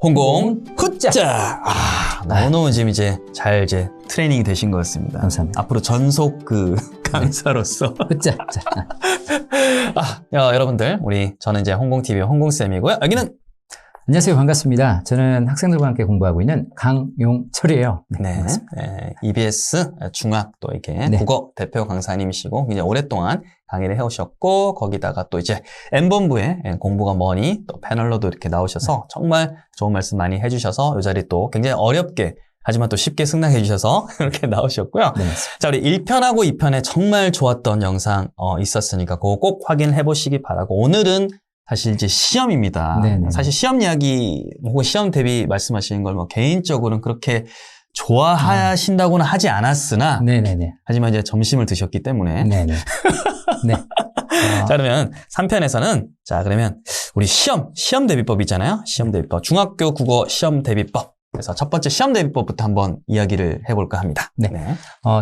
홍공 굿자. 너무너무 지금 이제 잘 트레이닝이 되신 것 같습니다. 감사합니다. 앞으로 전속 강사로서. 굿자. 여러분들, 저는 이제 홍공TV의 홍공쌤이고요. 여기는 안녕하세요. 반갑습니다. 저는 학생들과 함께 공부하고 있는 강용철이에요. 네, EBS 중학 또 이렇게 국어 대표 강사님이시고 굉장히 오랫동안 강의를 해오셨고 거기다가 또 이제 N본부에 공부가 뭐니 또 패널로도 이렇게 나오셔서 정말 좋은 말씀 많이 해주셔서 이 자리 또 굉장히 어렵게 하지만 또 쉽게 승낙해 주셔서 이렇게 나오셨고요. 네, 자, 우리 1편하고 2편에 정말 좋았던 영상 있었으니까 그거 꼭 확인해 보시기 바라고 오늘은 사실 이제 시험입니다. 네네. 사실 시험 이야기 혹은 시험 대비 말씀하시는 걸 뭐 개인적으로는 그렇게 좋아하신다고는 하지 않았으나 네네네. 하지만 이제 점심을 드셨기 때문에 네네. 네. 자, 그러면 3편에서는 그러면 우리 시험 대비법 있잖아요. 시험 대비법. 중학교 국어 시험 대비법. 그래서 첫 번째 시험 대비법부터 한번 이야기를 해볼까 합니다. 네.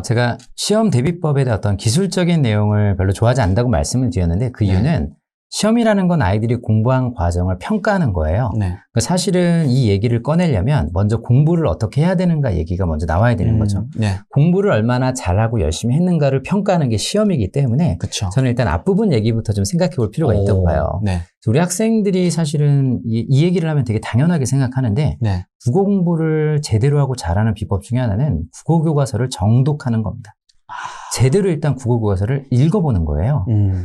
제가 시험 대비법에 대한 어떤 기술적인 내용을 별로 좋아하지 않는다고 말씀을 드렸는데 그 이유는 시험이라는 건 아이들이 공부한 과정을 평가하는 거예요. 사실은 이 얘기를 꺼내려면 먼저 공부를 어떻게 해야 되는가 얘기가 먼저 나와야 되는 거죠. 공부를 얼마나 잘하고 열심히 했는가를 평가하는 게 시험이기 때문에 그쵸. 저는 일단 앞부분 얘기부터 좀 생각해 볼 필요가 있다고 봐요. 우리 학생들이 사실은 이 얘기를 하면 되게 당연하게 생각하는데 국어 공부를 제대로 하고 잘하는 비법 중에 하나는 국어 교과서를 정독하는 겁니다. 제대로 일단 국어 교과서를 읽어보는 거예요.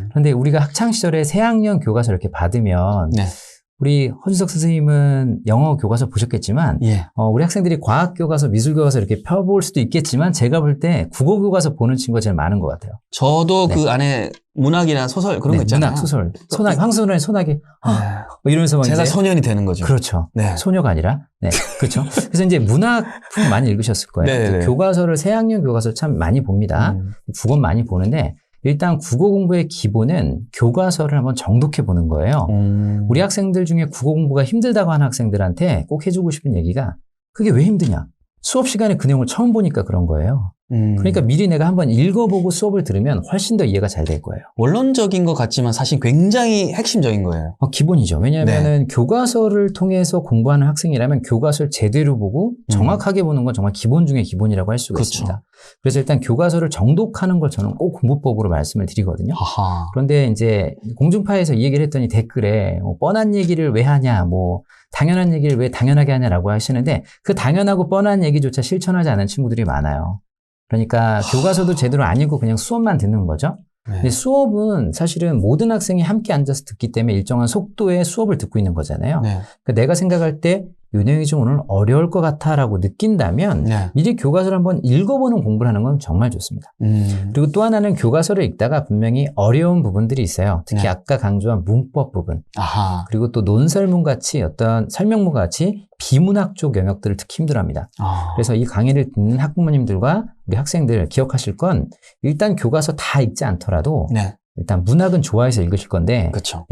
그런데 우리가 학창시절에 새학년 교과서 이렇게 받으면 우리 허준석 선생님은 영어 교과서 보셨겠지만 우리 학생들이 과학 교과서, 미술 교과서 이렇게 펴볼 수도 있겠지만 제가 볼 때 국어 교과서 보는 친구가 제일 많은 것 같아요. 저도 그 안에 문학이나 소설 그런 거 있잖아요. 문학, 소설, 소나기, 황소년의 소나기 뭐 이러면서 막 제가 이제 소년이 되는 거죠. 그렇죠. 소녀가 아니라 그렇죠. 그래서 이제 문학품 많이 읽으셨을 거예요. 교과서를 새학년 교과서 참 많이 봅니다. 국어 많이 보는데 일단 국어 공부의 기본은 교과서를 한번 정독해 보는 거예요. 우리 학생들 중에 국어 공부가 힘들다고 하는 학생들한테 꼭 해주고 싶은 얘기가 그게 왜 힘드냐? 수업 시간에 그 내용을 처음 보니까 그런 거예요. 그러니까 미리 내가 한번 읽어보고 수업을 들으면 훨씬 더 이해가 잘 될 거예요. 원론적인 것 같지만 사실 굉장히 핵심적인 거예요. 기본이죠. 왜냐하면 교과서를 통해서 공부하는 학생이라면 교과서를 제대로 보고 정확하게 보는 건 정말 기본 중에 기본이라고 할 수가 있습니다. 그래서 일단 교과서를 정독하는 걸 저는 꼭 공부법으로 말씀을 드리거든요. 그런데 이제 공중파에서 이 얘기를 했더니 댓글에 뻔한 얘기를 왜 하냐, 당연한 얘기를 왜 당연하게 하냐라고 하시는데 그 당연하고 뻔한 얘기조차 실천하지 않은 친구들이 많아요. 그러니까 교과서도 제대로 안 읽고 그냥 수업만 듣는 거죠. 근데 수업은 사실은 모든 학생이 함께 앉아서 듣기 때문에 일정한 속도의 수업을 듣고 있는 거잖아요. 그러니까 내가 생각할 때 이 내용이 좀 오늘 어려울 것 같아 라고 느낀다면 미리 교과서를 한번 읽어보는 공부를 하는 건 정말 좋습니다. 그리고 또 하나는 교과서를 읽다가 분명히 어려운 부분들이 있어요. 특히 아까 강조한 문법 부분 그리고 또 논설문 같이 어떤 설명문 같이 비문학 쪽 영역들을 특히 힘들어합니다. 그래서 이 강의를 듣는 학부모님들과 우리 학생들 기억하실 건 일단 교과서 다 읽지 않더라도 일단 문학은 좋아해서 읽으실 건데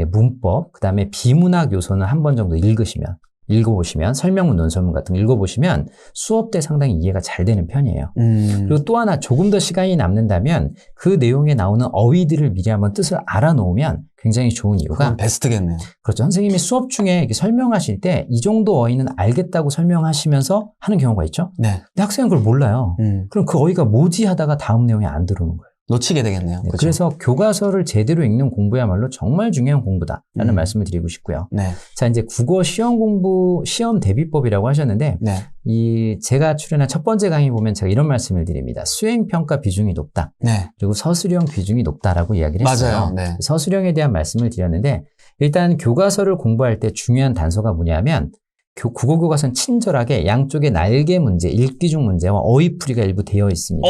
문법, 그 다음에 비문학 요소는 한 번 정도 읽어보시면 설명문, 논설문 같은 거 읽어보시면 수업 때 상당히 이해가 잘 되는 편이에요. 그리고 또 하나 조금 더 시간이 남는다면 그 내용에 나오는 어휘들을 미리 한번 뜻을 알아놓으면 굉장히 좋은 이유가 베스트겠네요. 그렇죠. 선생님이 수업 중에 이렇게 설명하실 때 이 정도 어휘는 알겠다고 설명하시면서 하는 경우가 있죠. 근데 학생은 그걸 몰라요. 그럼 그 어휘가 뭐지 하다가 다음 내용이 안 들어오는 거예요. 놓치게 되겠네요. 그래서 교과서를 제대로 읽는 공부야말로 정말 중요한 공부다라는 말씀을 드리고 싶고요. 자, 이제 국어 시험 공부, 시험 대비법이라고 하셨는데 제가 출연한 첫 번째 강의 보면 제가 이런 말씀을 드립니다. 수행평가 비중이 높다. 그리고 서술형 비중이 높다라고 이야기를 했어요. 서술형에 대한 말씀을 드렸는데 일단 교과서를 공부할 때 중요한 단서가 뭐냐면 국어 교과서는 친절하게 양쪽에 날개 문제, 읽기 중 문제와 어휘풀이가 일부 되어 있습니다.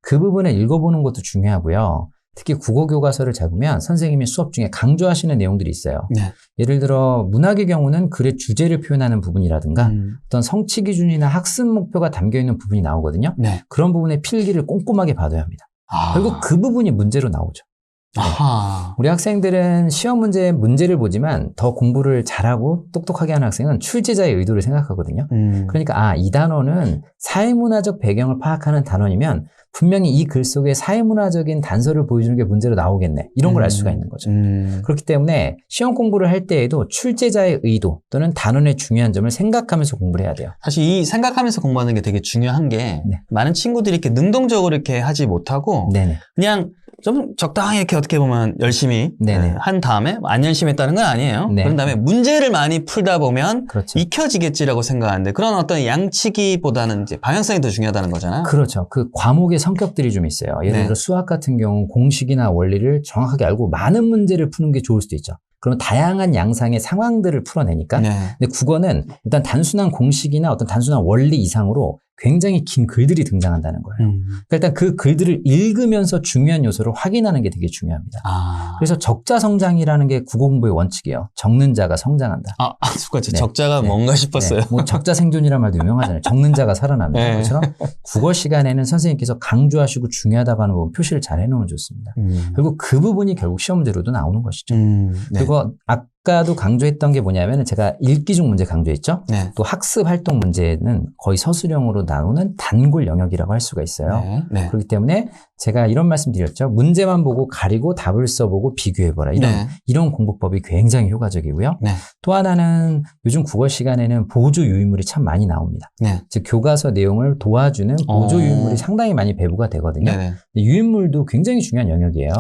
그 부분을 읽어보는 것도 중요하고요. 특히 국어 교과서를 잡으면 선생님이 수업 중에 강조하시는 내용들이 있어요. 예를 들어 문학의 경우는 글의 주제를 표현하는 부분이라든가 어떤 성취 기준이나 학습 목표가 담겨있는 부분이 나오거든요. 그런 부분의 필기를 꼼꼼하게 받아야 합니다. 결국 그 부분이 문제로 나오죠. 아하. 우리 학생들은 시험 문제를 보지만 더 공부를 잘하고 똑똑하게 하는 학생은 출제자의 의도를 생각하거든요. 그러니까 이 단어는 사회문화적 배경을 파악하는 단어이면 분명히 이 글 속에 사회문화적인 단서를 보여주는 게 문제로 나오겠네. 이런 걸 알 수가 있는 거죠. 그렇기 때문에 시험 공부를 할 때에도 출제자의 의도 또는 단원의 중요한 점을 생각하면서 공부를 해야 돼요. 사실 이 생각하면서 공부하는 게 되게 중요한 게 네. 많은 친구들이 이렇게 능동적으로 이렇게 하지 못하고 네네. 그냥 좀 적당히 이렇게 어떻게 보면 열심히 네네. 한 다음에 안 열심히 했다는 건 아니에요. 네. 그런 다음에 문제를 많이 풀다 보면 그렇죠. 익혀지겠지라고 생각하는데 그런 어떤 양치기보다는 이제 방향성이 더 중요하다는 거잖아요. 그렇죠. 그 과목의 성격들이 좀 있어요. 예를 네. 들어 수학 같은 경우 공식이나 원리를 정확하게 알고 많은 문제를 푸는 게 좋을 수도 있죠. 그러면 다양한 양상의 상황들을 풀어내니까. 네. 근데 국어는 일단 단순한 공식이나 어떤 단순한 원리 이상으로 굉장히 긴 글들이 등장한다는 거예요. 그러니까 일단 그 글들을 읽으면서 중요한 요소를 확인하는 게 되게 중요합니다. 그래서 적자 성장이라는 게 국어 공부의 원칙이에요. 적는 자가 성장한다. 누가 네. 적자가 네. 뭔가 싶었어요. 네. 뭐 적자 생존이라는 말도 유명하잖아요. 적는 자가 살아납니다. 네. 그것처럼 국어 시간에는 선생님께서 강조하시고 중요하다고 하는 부분 표시를 잘 해놓으면 좋습니다. 그리고 그 부분이 결국 시험 문제로도 나오는 것이죠. 네. 그리고 아까도 강조했던 게 뭐냐면 제가 읽기 중 문제 강조했죠. 네. 또 학습 활동 문제는 거의 서술형으로 나오는 단골 영역이라고 할 수가 있어요. 네. 네. 그렇기 때문에 제가 이런 말씀 드렸죠. 문제만 보고 가리고 답을 써보고 비교해보라. 이런 공부법이 굉장히 효과적이고요. 네. 또 하나는 요즘 국어 시간에는 보조 유인물이 참 많이 나옵니다. 네. 즉 교과서 내용을 도와주는 보조 유인물이 상당히 많이 배부가 되거든요. 네. 유인물도 굉장히 중요한 영역이에요.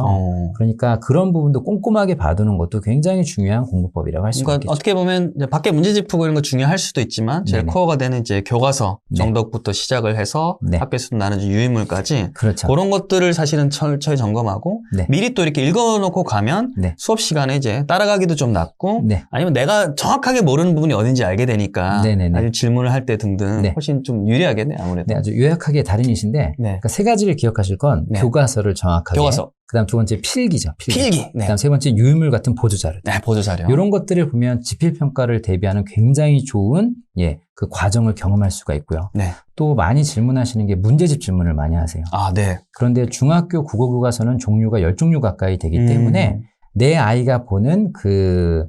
그러니까 그런 부분도 꼼꼼하게 봐두는 것도 굉장히 중요한 공부법이라고 할 수가 있겠죠. 어떻게 보면 이제 밖에 문제집 푸고 이런 거 중요할 수도 있지만 제일 네네. 코어가 되는 이제 교과서 정독부터 시작을 해서 네. 학교에서 나누는 유인물까지 그렇죠. 그런 것들을 사실은 철저히 점검하고 네. 미리 또 이렇게 읽어놓고 가면 네. 수업 시간에 이제 따라가기도 좀 낫고 네. 아니면 내가 정확하게 모르는 부분이 어딘지 알게 되니까 네네네. 아니면 질문을 할 때 등등 네. 훨씬 좀 유리하겠네 아무래도. 네, 아주 요약하게 달인이신데 네. 그러니까 세 가지를 기억하실 건 네. 교과서를 정확하게 교과서. 그다음 두 번째 필기죠. 필기. 네. 그다음 세 번째 유인물 같은 보조 자료. 네, 보조 자료. 이런 것들을 보면 지필평가를 대비하는 굉장히 좋은 그 과정을 경험할 수가 있고요. 네. 또 많이 질문하시는 게 문제집 질문을 많이 하세요. 네. 그런데 중학교 국어 교과서는 종류가 10종류 가까이 되기 때문에 내 아이가 보는 그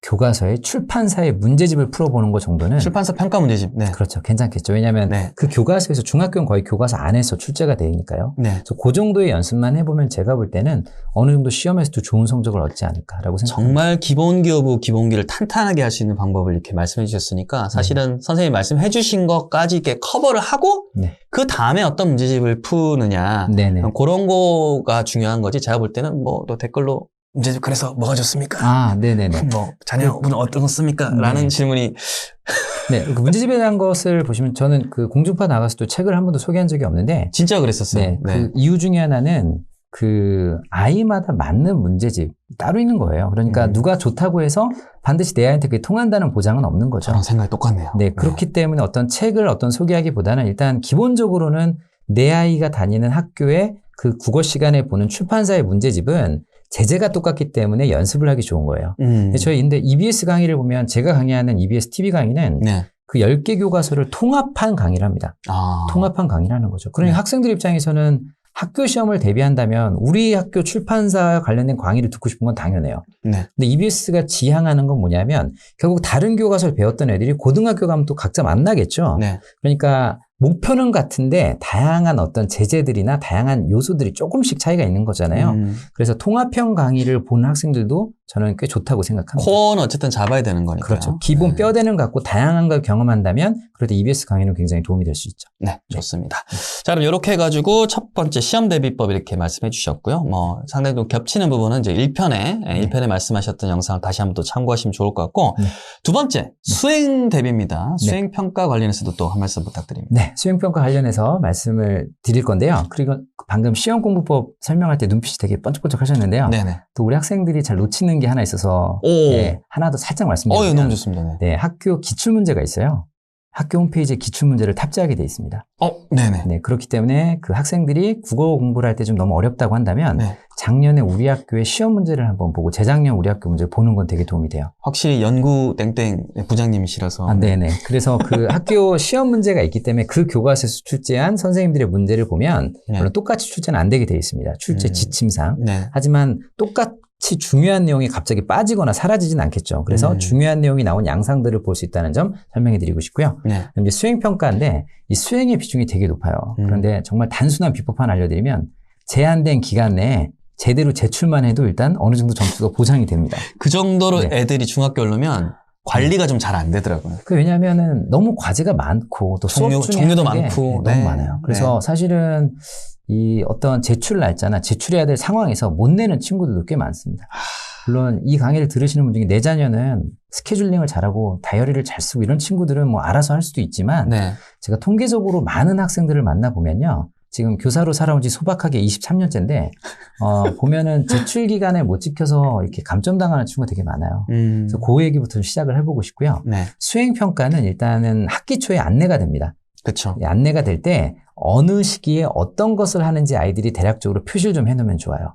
교과서의 출판사의 문제집을 풀어보는 것 정도는 출판사 평가 문제집. 네. 그렇죠. 괜찮겠죠. 왜냐하면 네. 그 교과서에서 중학교는 거의 교과서 안에서 출제가 되니까요. 네. 그래서 그 정도의 연습만 해보면 제가 볼 때는 어느 정도 시험에서도 좋은 성적을 얻지 않을까라고 생각합니다. 정말 기본기어부 기본기를 탄탄하게 할 수 있는 방법을 이렇게 말씀해 주셨으니까 사실은 선생님이 말씀해 주신 것까지 이렇게 커버를 하고 네. 그 다음에 어떤 문제집을 푸느냐 네네. 그런 거가 중요한 거지. 제가 볼 때는 뭐 또 댓글로 문제집 그래서 뭐가 좋습니까? 네네네. 뭐 자녀분은 어떤 거 씁니까? 라는 질문이 네, 그 문제집에 대한 것을 보시면 저는 그 공중파 나가서 또 책을 한 번도 소개한 적이 없는데 진짜 그랬었어요. 네, 그 이유 중에 하나는 그 아이마다 맞는 문제집 따로 있는 거예요. 그러니까 누가 좋다고 해서 반드시 내 아이한테 그게 통한다는 보장은 없는 거죠. 저랑 생각이 똑같네요. 네, 그렇기 때문에 어떤 책을 소개하기보다는 일단 기본적으로는 내 아이가 다니는 학교의 그 국어 시간에 보는 출판사의 문제집은 제재가 똑같기 때문에 연습을 하기 좋은 거예요. 근데 EBS 강의를 보면 제가 강의하는 EBS TV 강의는 네. 그 10개 교과서를 통합한 강의를 합니다. 통합한 강의라는 거죠. 그러니까 학생들 입장에서는 학교 시험을 대비한다면 우리 학교 출판사 관련된 강의를 듣고 싶은 건 당연해요. 네. 근데 EBS가 지향하는 건 뭐냐면 결국 다른 교과서를 배웠던 애들이 고등학교 가면 또 각자 만나겠죠. 네. 그러니까 목표는 같은데 다양한 어떤 제재들이나 다양한 요소들이 조금씩 차이가 있는 거잖아요. 그래서 통합형 강의를 보는 학생들도 저는 꽤 좋다고 생각합니다. 코어는 어쨌든 잡아야 되는 거니까요. 그렇죠. 기본 뼈대는 갖고 다양한 걸 경험한다면 그래도 EBS 강의는 굉장히 도움이 될 수 있죠. 네, 좋습니다. 자, 그럼 이렇게 해가지고 첫 번째 시험 대비법 이렇게 말씀해 주셨고요. 뭐 상당히 좀 겹치는 부분은 이제 1편에 말씀하셨던 영상을 다시 한번 또 참고하시면 좋을 것 같고 두 번째 수행 대비입니다. 수행 평가 관련해서도 또 한 말씀 부탁드립니다. 네, 수행평가 관련해서 말씀을 드릴 건데요. 그리고 방금 시험 공부법 설명할 때 눈빛이 되게 번쩍번쩍 하셨는데요. 네네. 또 우리 학생들이 잘 놓치는 게 하나 있어서 하나 더 살짝 말씀드리면 너무 좋습니다. 네, 학교 기출문제가 있어요. 학교 홈페이지에 기출문제를 탑재하게 돼 있습니다. 네네. 네, 그렇기 때문에 그 학생들이 국어 공부를 할 때 좀 너무 어렵다고 한다면 네. 작년에 우리 학교의 시험 문제를 한번 보고 재작년 우리 학교 문제를 보는 건 되게 도움이 돼요. 확실히 연구 땡땡 부장님이시라서. 네네. 그래서 그 학교 시험 문제가 있기 때문에 그 교과서에서 출제한 선생님들의 문제를 보면 네. 물론 똑같이 출제는 안 되게 돼 있습니다. 출제 지침상. 네. 하지만 똑같이 중요한 내용이 갑자기 빠지거나 사라지진 않겠죠. 그래서 중요한 내용이 나온 양상들을 볼 수 있다는 점 설명해 드리고 싶고요. 네. 이제 수행평가인데 이 수행의 비중이 되게 높아요. 그런데 정말 단순한 비법 하나 알려드리면 제한된 기간 내에 제대로 제출만 해도 일단 어느 정도 점수가 보장이 됩니다. 그 정도로 네. 애들이 중학교 오르면 관리가 좀 잘 안 되더라고요. 왜냐하면은 너무 과제가 많고 또 수업 중에 종류도 하는 게 많고. 너무 많아요. 그래서 사실은 이 어떤 제출 날짜나 제출해야 될 상황에서 못 내는 친구들도 꽤 많습니다. 물론 이 강의를 들으시는 분 중에 내 자녀는 스케줄링을 잘하고 다이어리를 잘 쓰고 이런 친구들은 뭐 알아서 할 수도 있지만 네. 제가 통계적으로 많은 학생들을 만나보면요. 지금 교사로 살아온 지 소박하게 23년째인데 보면은 제출 기간에 못 지켜서 이렇게 감점당하는 친구가 되게 많아요. 그래서 그 얘기부터 좀 시작을 해보고 싶고요. 네. 수행평가는 일단은 학기 초에 안내가 됩니다. 그렇죠. 안내가 될 때 어느 시기에 어떤 것을 하는지 아이들이 대략적으로 표시를 좀 해놓으면 좋아요.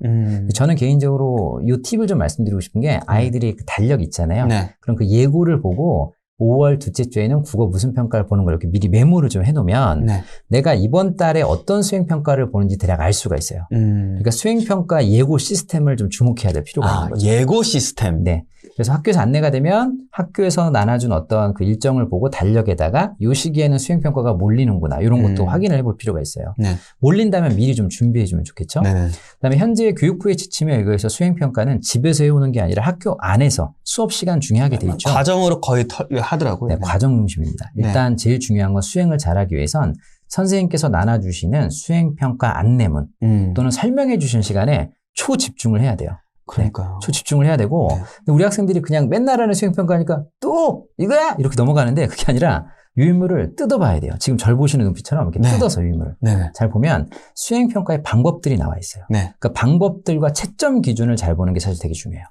저는 개인적으로 이 팁을 좀 말씀드리고 싶은 게 아이들이 그 달력 있잖아요. 네. 그럼 그 예고를 보고 5월 둘째 주에는 국어 무슨 평가를 보는 걸 이렇게 미리 메모를 좀 해놓으면 네. 내가 이번 달에 어떤 수행평가를 보는지 대략 알 수가 있어요. 그러니까 수행평가 예고 시스템을 좀 주목해야 될 필요가 있는 거죠. 예고 시스템. 네. 그래서 학교에서 안내가 되면 학교에서 나눠준 어떤 그 일정을 보고 달력에다가 이 시기에는 수행평가가 몰리는구나 이런 것도 확인을 해볼 필요가 있어요. 네. 몰린다면 미리 좀 준비해주면 좋겠죠. 네. 그다음에 현재 교육부의 지침에 의거해서 수행평가는 집에서 해오는 게 아니라 학교 안에서 수업 시간 중에 하게 돼 있죠. 과정으로 거의 하더라고요. 네, 과정 중심입니다. 일단 제일 중요한 건 수행을 잘하기 위해선 선생님께서 나눠주시는 수행평가 안내문 또는 설명해 주신 시간에 초집중을 해야 돼요. 그러니까요. 네, 초집중을 해야 되고 근데 우리 학생들이 그냥 맨날 하는 수행평가니까 또 이거야? 이렇게 넘어가는데 그게 아니라 유인물을 뜯어봐야 돼요. 지금 절 보시는 눈빛처럼 이렇게 뜯어서 유인물을. 잘 보면 수행평가의 방법들이 나와 있어요. 그러니까 방법들과 채점 기준을 잘 보는 게 사실 되게 중요해요.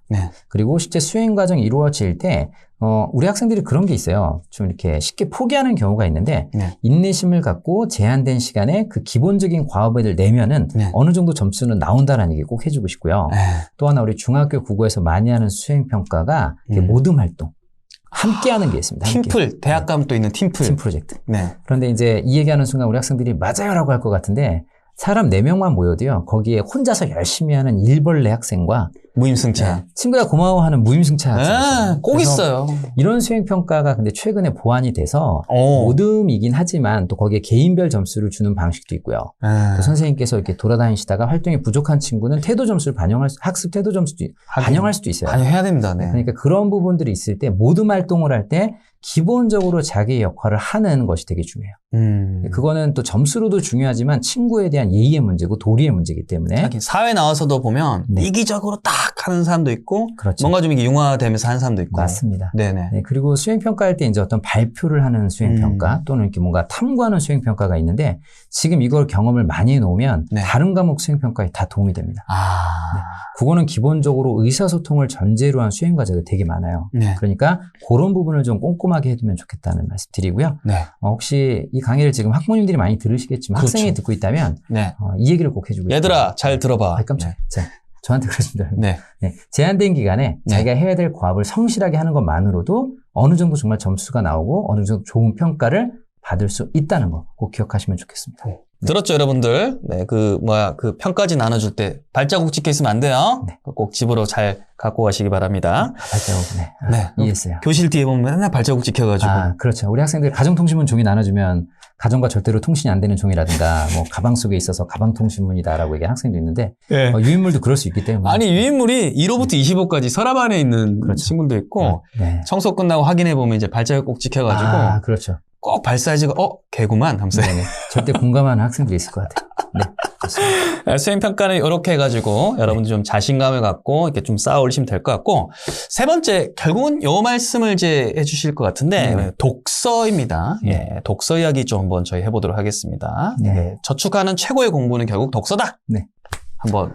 그리고 실제 수행 과정이 이루어질 때 우리 학생들이 그런 게 있어요. 좀 이렇게 쉽게 포기하는 경우가 있는데 인내심을 갖고 제한된 시간에 그 기본적인 과업을 내면은 어느 정도 점수는 나온다는 얘기 꼭 해주고 싶고요. 또 하나 우리 중학교 국어에서 많이 하는 수행평가가 모듬 활동. 함께하는 게 있습니다. 팀플, 대학 가면 또 있는 팀플. 팀 프로젝트. 네. 그런데 이제 이 얘기하는 순간 우리 학생들이 맞아요라고 할 것 같은데 사람 4명만 모여도요. 거기에 혼자서 열심히 하는 일벌레 학생과 무임승차. 친구가 고마워하는 무임승차 학생. 꼭 있어요. 이런 수행평가가 근데 최근에 보완이 돼서 모듬이긴 하지만 또 거기에 개인별 점수를 주는 방식도 있고요. 또 선생님께서 이렇게 돌아다니시다가 활동이 부족한 친구는 태도 점수를 학습 태도 점수도 반영할 수도 있어요. 반영해야 됩니다. 네. 그러니까 그런 부분들이 있을 때 모듬 활동을 할 때 기본적으로 자기의 역할을 하는 것이 되게 중요해요. 그거는 또 점수로도 중요하지만 친구에 대한 예의의 문제고 도리의 문제이기 때문에 사회 나와서도 보면 이기적으로 딱 하는 사람도 있고 뭔가 좀 이게 융화되면서 하는 사람도 있고 맞습니다. 네네. 네, 그리고 수행평가할 때 이제 어떤 발표를 하는 수행평가 또는 이렇게 뭔가 탐구하는 수행평가가 있는데 지금 이걸 경험을 많이 해놓으면 다른 과목 수행평가에 다 도움이 됩니다. 네. 국어는 기본적으로 의사소통을 전제로 한 수행과제가 되게 많아요. 그러니까 그런 부분을 좀 꼼꼼하게 해두면 좋겠다는 말씀 드리고요. 혹시 이 강의를 지금 학부모님들이 많이 들으시겠지만 학생이 듣고 있다면 이 얘기를 꼭 해주고 얘들아 잘 들어봐. 깜짝이야. 자, 저한테 그러십니다. 제한된 기간에 자기가 해야 될 과업을 성실하게 하는 것만으로도 어느 정도 정말 점수가 나오고 어느 정도 좋은 평가를 받을 수 있다는 거 꼭 기억하시면 좋겠습니다. 들었죠, 여러분들? 네, 그 평가지 나눠줄 때 발자국 찍혀 있으면 안 돼요. 꼭 집으로 잘 갖고 가시기 바랍니다. 발자국, 이해했어요. 교실 뒤에 보면 맨날 발자국 찍혀가지고. 그렇죠. 우리 학생들 가정통신문 종이 나눠주면 가정과 절대로 통신이 안 되는 종이라든가 뭐 가방 속에 있어서 가방통신문이다라고 얘기하는 학생도 있는데 유인물도 그럴 수 있기 때문에. 아니, 유인물이 1호부터 25까지 서랍 안에 있는 친구도 있고 청소 끝나고 확인해보면 이제 발자국 꼭 찍혀가지고. 그렇죠. 꼭 발 사이즈가 개구만 하면서 절대 공감하는 학생들이 있을 것 같아요. 좋습니다. 수행평가는 이렇게 해가지고 여러분들 좀 자신감을 갖고 이렇게 좀 쌓아 올리시면 될 것 같고 세 번째 결국은 요 말씀을 이제 해주실 것 같은데 독서입니다. 독서 이야기 좀 한번 저희 해보도록 하겠습니다. 저축하는 최고의 공부는 결국 독서다. 한번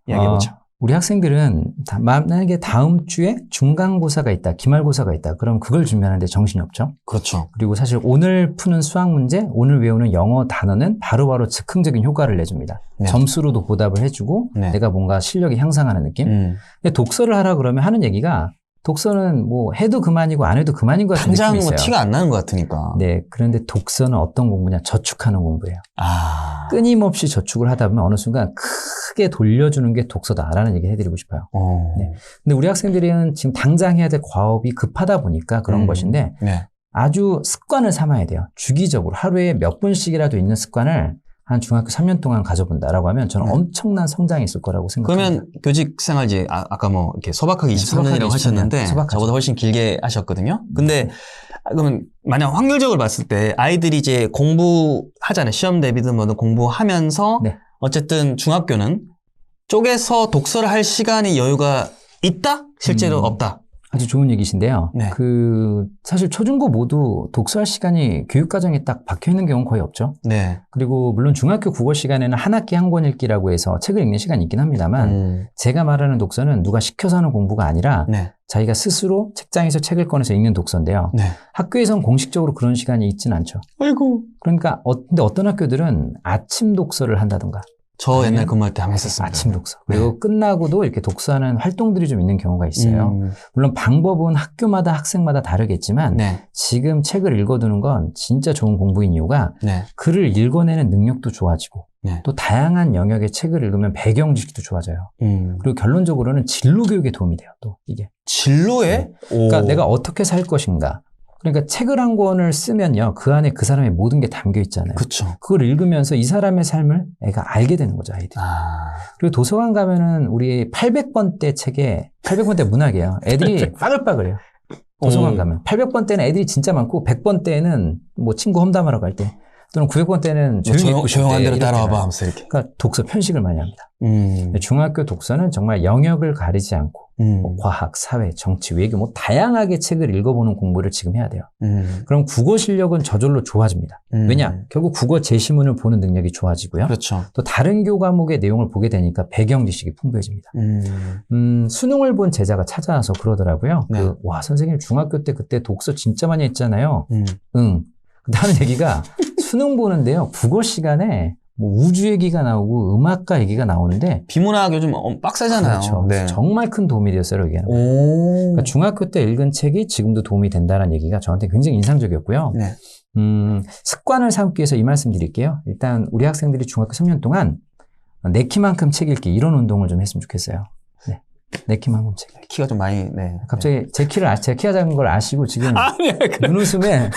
이야기해보죠. 우리 학생들은 만약에 다음 주에 중간고사가 있다, 기말고사가 있다. 그럼 그걸 준비하는데 정신이 없죠. 그렇죠. 그리고 사실 오늘 푸는 수학 문제, 오늘 외우는 영어 단어는 바로바로 즉흥적인 효과를 내줍니다. 네. 점수로도 보답을 해주고 네. 내가 뭔가 실력이 향상하는 느낌. 근데 독서를 하라 그러면 하는 얘기가 독서는 뭐 해도 그만이고 안 해도 그만인 것 같은 느낌이 당장 있어요. 뭐 티가 안 나는 것 같으니까. 네, 그런데 독서는 어떤 공부냐? 저축하는 공부예요. 아. 끊임없이 저축을 하다 보면 어느 순간 크게 돌려주는 게 독서다라는 얘기 해드리고 싶어요. 네. 근데 우리 학생들은 지금 당장 해야 될 과업이 급하다 보니까 그런 것인데 네. 아주 습관을 삼아야 돼요. 주기적으로 하루에 몇 분씩이라도 있는 습관을 한 중학교 3년 동안 가져본다라고 하면 저는 네. 엄청난 성장이 있을 거라고 생각합니다. 그러면 교직 생활 이제 아까 뭐 이렇게 소박하게 23년이라고 하셨는데 소박하죠. 저보다 훨씬 길게 하셨거든요. 근데 그러면 만약 확률적으로 봤을 때 아이들이 이제 공부하잖아요. 시험 대비든 뭐든 공부하면서 네. 어쨌든 중학교는 쪼개서 독서를 할 시간이 여유가 있다? 실제로 없다? 아주 좋은 얘기신데요. 네. 사실 초중고 모두 독서할 시간이 교육과정에 딱 박혀 있는 경우는 거의 없죠. 네. 그리고 물론 중학교 국어 시간에는 한 학기 한 권 읽기라고 해서 책을 읽는 시간이 있긴 합니다만 제가 말하는 독서는 누가 시켜서 하는 공부가 아니라 네. 자기가 스스로 책장에서 책을 꺼내서 읽는 독서인데요. 네. 학교에선 공식적으로 그런 시간이 있진 않죠. 아이고. 그러니까 근데 어떤 학교들은 아침 독서를 한다던가 저 옛날 근무할 때 하면 했었습니다. 아침 독서. 그리고 끝나고도 이렇게 독서하는 활동들이 좀 있는 경우가 있어요. 물론 방법은 학교마다 학생마다 다르겠지만 네. 지금 책을 읽어두는 건 진짜 좋은 공부인 이유가 네. 글을 읽어내는 능력도 좋아지고 네. 또 다양한 영역의 책을 읽으면 배경 지식도 좋아져요. 그리고 결론적으로는 진로 교육에 도움이 돼요. 또 이게. 진로에? 네. 그러니까 내가 어떻게 살 것인가. 그러니까 책을 한 권을 쓰면요. 그 안에 그 사람의 모든 게 담겨 있잖아요. 그쵸. 그걸 읽으면서 이 사람의 삶을 애가 알게 되는 거죠, 아이들이. 그리고 도서관 가면은 우리 800번대 책에 800번대 문학이에요. 애들이 빠글빠글해요. 도서관 가면 800번대는 애들이 진짜 많고 100번대는 뭐 친구 험담하러 갈 때 또는 900번대는 조용한 대로 따라와봐 하면서 이렇게. 그러니까 독서 편식을 많이 합니다. 중학교 독서는 정말 영역을 가리지 않고 뭐 과학, 사회, 정치, 외교 뭐 다양하게 책을 읽어보는 공부를 지금 해야 돼요. 그럼 국어 실력은 저절로 좋아집니다. 왜냐? 결국 국어 제시문을 보는 능력이 좋아지고요. 그렇죠. 또 다른 교과목의 내용을 보게 되니까 배경 지식이 풍부해집니다. 수능을 본 제자가 찾아와서 그러더라고요. 네. 와, 선생님 중학교 때 그때 독서 진짜 많이 했잖아요. 응. 근데 하는 얘기가 수능 보는데요. 국어 시간에 뭐 우주 얘기가 나오고 음악가 얘기가 나오는데 비문학 요즘 빡세잖아요. 그렇죠. 네. 정말 큰 도움이 되었어요. 얘기하는 그러니까 중학교 때 읽은 책이 지금도 도움이 된다는 얘기가 저한테 굉장히 인상적이었고요. 네. 습관을 삼기 위해서 이 말씀 드릴게요. 일단 우리 학생들이 중학교 3년 동안 내 키만큼 책 읽기 이런 운동을 좀 했으면 좋겠어요. 네. 내 키만큼 책 읽기. 키가 좀 많이 네. 갑자기 제 키가 작은 걸 아시고 지금 네. 눈웃음에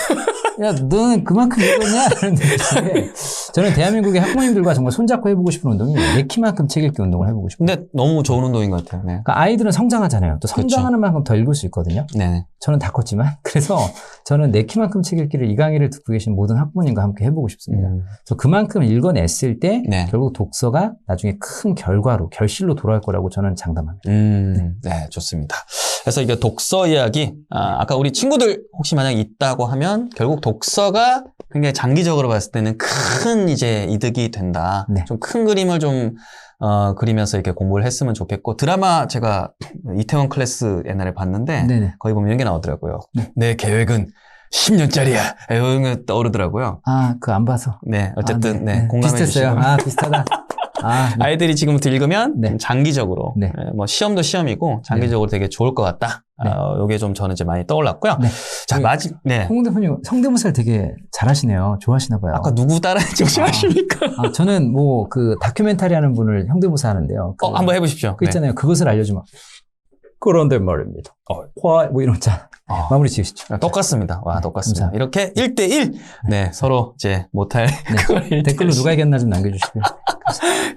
야, 너는 그만큼 읽었냐? 이런 느낌인데 저는 대한민국의 학부모님들과 정말 손잡고 해보고 싶은 운동이 내 키만큼 책 읽기 운동을 해보고 싶어요. 근데 너무 좋은 운동인 것 같아요. 네. 그러니까 아이들은 성장하잖아요. 또 성장하는 만큼 더 읽을 수 있거든요. 네. 저는 다 컸지만 그래서 저는 내 키만큼 책 읽기를 이 강의를 듣고 계신 모든 학부모님과 함께 해보고 싶습니다. 그래서 그만큼 읽어냈을 때 네. 결국 독서가 나중에 큰 결과로 결실로 돌아올 거라고 저는 장담합니다. 네, 좋습니다. 그래서 이게 독서 이야기, 아까 우리 친구들 혹시 만약 있다고 하면 결국 독서가 굉장히 장기적으로 봤을 때는 큰 이제 이득이 된다. 네. 좀 큰 그림을 좀 그리면서 이렇게 공부를 했으면 좋겠고 드라마 제가 이태원 클래스 옛날에 봤는데 네네. 거기 보면 이런 게 나오더라고요. 네. 내 계획은 10년짜리야. 이런 게 떠오르더라고요. 아, 그거 안 봐서. 네, 어쨌든 네, 공감해 비슷했어요. 주시고. 아, 비슷하다. 아, 네. 아이들이 지금부터 읽으면 네. 좀 장기적으로, 네. 뭐 시험도 시험이고 장기적으로 되게 좋을 것 같다. 네. 요게 좀 저는 이제 많이 떠올랐고요. 네. 자, 네. 홍 대표님 성대모사를 되게 잘하시네요. 좋아하시나 봐요. 아까 누구 따라했는지 혹시 아십니까? 저는 뭐 그 다큐멘터리 하는 분을 성대모사 하는데요. 한번 해보십시오. 그 있잖아요. 그것을 알려주면 그런데 말입니다. 뭐 이런 자 마무리 지으시죠. 똑같습니다. 와, 똑같습니다. 감사합니다. 이렇게 1대1 네, 서로 이제 못할 그걸 댓글로 누가 이겼나 좀 남겨주시고요.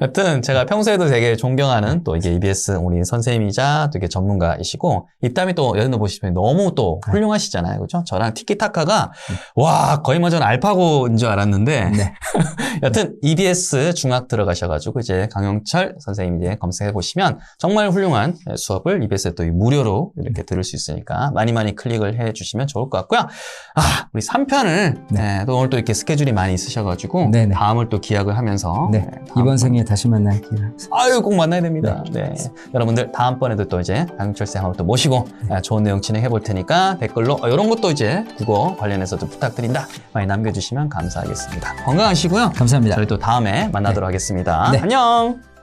여튼 제가 평소에도 되게 존경하는 또 이게 EBS 우리 선생님이자 되게 전문가이시고 입담이 또 여러분들 보시면 너무 또 훌륭하시잖아요. 그렇죠? 저랑 티키타카가 와 거의 뭐 저는 알파고인 줄 알았는데 네. 여튼 EBS 중학 들어가셔가지고 이제 강용철 선생님 이제 검색해 보시면 정말 훌륭한 수업을 EBS에 또 무료로 이렇게 들을 수 있으니까 많이 클릭을 해주시면 좋을 것 같고요. 우리 3편을 또 오늘 또 이렇게 스케줄이 많이 있으셔가지고 네네. 다음을 또 기약을 하면서 네. 이번 생에 다시 만날 기회가 아유 꼭 만나야 됩니다. 네. 여러분들 다음번에도 또 이제 강철 쌤 한번 또 모시고 좋은 내용 진행해 볼 테니까 댓글로 이런 것도 이제 국어 관련해서도 부탁드린다 많이 남겨주시면 감사하겠습니다. 건강하시고요. 감사합니다. 저희 또 다음에 만나도록 하겠습니다. 네. 안녕.